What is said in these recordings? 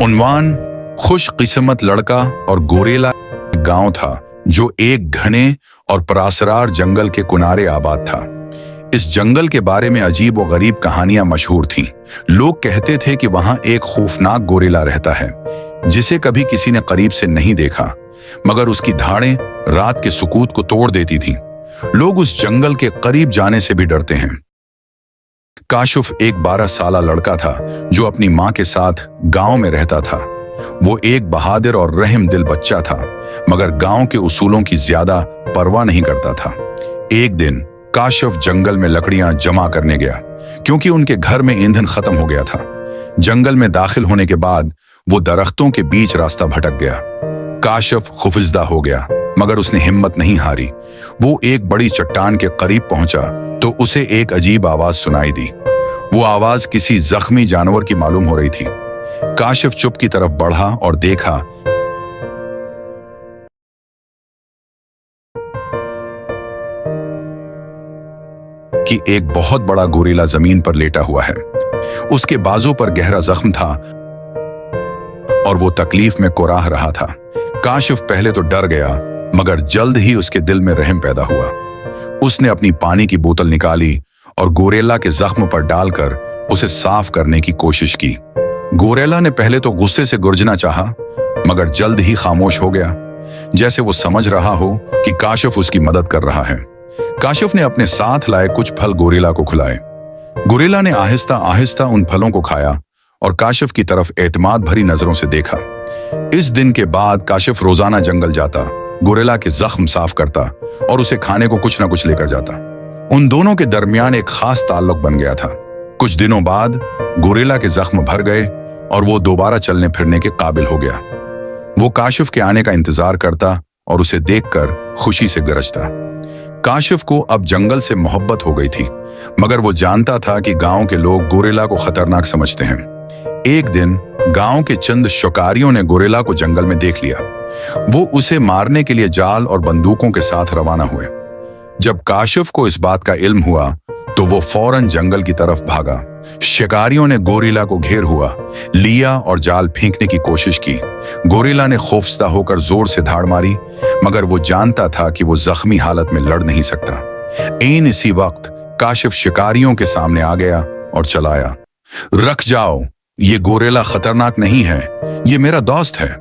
उन्वान खुश किस्मत लड़का और गोरेला गांव था जो एक घने और परासरार जंगल के किनारे आबाद था। इस जंगल के बारे में अजीब और गरीब कहानियां मशहूर थीं। लोग कहते थे कि वहां एक खौफनाक गोरेला रहता है जिसे कभी किसी ने करीब से नहीं देखा, मगर उसकी धाड़ें रात के सुकूत को तोड़ देती थीं। लोग उस जंगल के करीब जाने से भी डरते हैं। काशिफ एक 12 साला लड़का था जो अपनी मां के साथ गांव में रहता था। वो एक बहादुर और रहम दिल बच्चा था, मगर गांव के उसूलों की ज्यादा परवाह नहीं करता था। एक दिन काशिफ जंगल में लकड़ियां जमा करने गया क्योंकि उनके घर में ईंधन खत्म हो गया था। जंगल में दाखिल होने के बाद वो दरख्तों के बीच रास्ता भटक गया। काशिफ खौफजदा हो गया, मगर उसने हिम्मत नहीं हारी। वो एक बड़ी चट्टान के करीब पहुंचा तो उसे एक अजीब आवाज सुनाई दी। वो आवाज किसी जख्मी जानवर की मालूम हो रही थी। काशिफ चुप की तरफ बढ़ा और देखा कि एक बहुत बड़ा गोरिल्ला जमीन पर लेटा हुआ है। उसके बाजू पर गहरा जख्म था और वो तकलीफ में कुराह रहा था। काशिफ पहले तो डर गया, मगर जल्द ही उसके दिल में रहम पैदा हुआ। उसने अपनी पानी की बोतल निकाली और गोरेला के जख्म पर डालकर उसे साफ करने की कोशिश की। गोरेला ने पहले तो गुस्से से गुर्जना चाहा, मगर जल्द ही खामोश हो गया, जैसे वो समझ रहा हो कि काशिफ उसकी मदद कर रहा है। काशिफ ने अपने साथ लाए कुछ फल गोरेला को खिलाए। गोरेला ने आहिस्ता आहिस्ता उन फलों को खाया और काशिफ की तरफ एतमाद भरी नजरों से देखा। इस दिन के बाद काशिफ रोजाना जंगल जाता, गोरेला के जख्म साफ करता और उसे खाने को कुछ न कुछ लेकर जाता। उन दोनों के दरमियान एक खास ताल्लुक बन गया था। कुछ दिनों बाद गोरेला के जख्म भर गए और वो दोबारा चलने फिरने के काबिल हो गया। वो काशिफ के आने का इंतजार करता और उसे देखकर खुशी से गरजता। काशिफ को अब जंगल से मोहब्बत हो गई थी, मगर वो जानता था कि गांव के लोग गोरेला को खतरनाक समझते हैं। एक दिन गांव के चंद शिकारियों ने गोरेला को जंगल में देख लिया। वो उसे मारने के लिए जाल और बंदूकों के साथ रवाना हुए। जब काशिफ को इस बात का इल्म हुआ तो वो फौरन जंगल की तरफ भागा। शिकारियों ने गोरिल्ला को घेर हुआ लिया और जाल फेंकने की कोशिश की। गोरिल्ला ने खौफजदा होकर जोर से धाड़ मारी, मगर वो जानता था कि वो जख्मी हालत में लड़ नहीं सकता। ऐन इसी वक्त काशिफ शिकारियों के सामने आ गया और चलाया, रख जाओ, ये गोरिल्ला खतरनाक नहीं है, ये मेरा दोस्त है।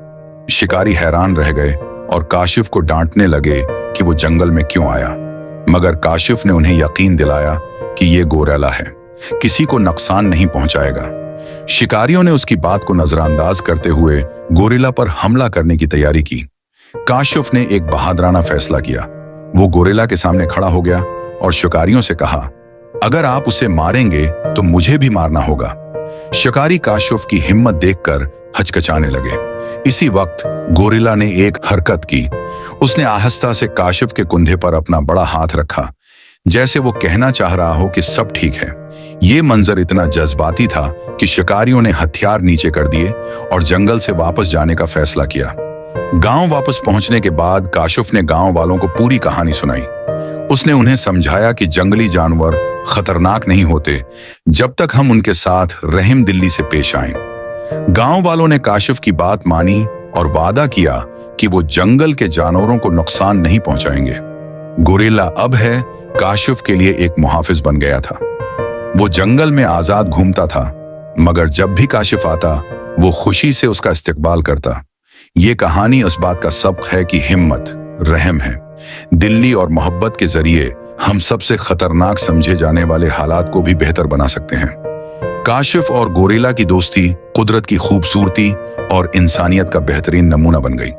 शिकारी हैरान रह गए और काशिफ को डांटने लगे कि वो जंगल में क्यों आया, मगर काशिफ ने उन्हें यकीन दिलाया कि ये गोरिल्ला है, किसी को नुकसान नहीं पहुंचाएगा। शिकारियों ने उसकी बात को नजरअंदाज करते हुए गोरिल्ला पर हमला करने की तैयारी की। काशिफ ने एक बहादुराना फैसला किया। वो गोरिल्ला के सामने खड़ा हो गया और शिकारियों से कहा, अगर आप उसे मारेंगे तो मुझे भी मारना होगा। शिकारी काशिफ की हिम्मत देखकर हचकचाने लगे। इसी वक्त गोरिल्ला ने एक हरकत की। उसने आहिस्ता से काशिफ के कुंधे पर अपना बड़ा हाथ रखा, जैसे वो कहना चाह रहा हो कि सब ठीक है। ये मंजर इतना जज्बाती था कि शिकारियों ने हथियार नीचे कर दिए और जंगल से वापस जाने का फैसला किया। गांव वापस पहुंचने के बाद काशिफ ने गांव वालों को पूरी कहानी सुनाई। उसने उन्हें समझाया कि जंगली जानवर खतरनाक नहीं होते जब तक हम उनके साथ रहम दिली से पेश आएं। गांव वालों ने काशिफ की बात मानी और वादा किया कि वो जंगल के जानवरों को नुकसान नहीं पहुंचाएंगे। गोरिल्ला अब है काशिफ के लिए एक मुहाफिज बन गया था। वो जंगल में आजाद घूमता था, मगर जब भी काशिफ आता वो खुशी से उसका इस्तकबाल करता। ये कहानी उस बात का सबक है कि हिम्मत, रहम है, दिल्ली और मोहब्बत के जरिए हम सबसे खतरनाक समझे जाने वाले हालात को भी बेहतर बना सकते हैं। काशिफ और गोरिल्ला की दोस्ती कुदरत की खूबसूरती और इंसानियत का बेहतरीन नमूना बन गई।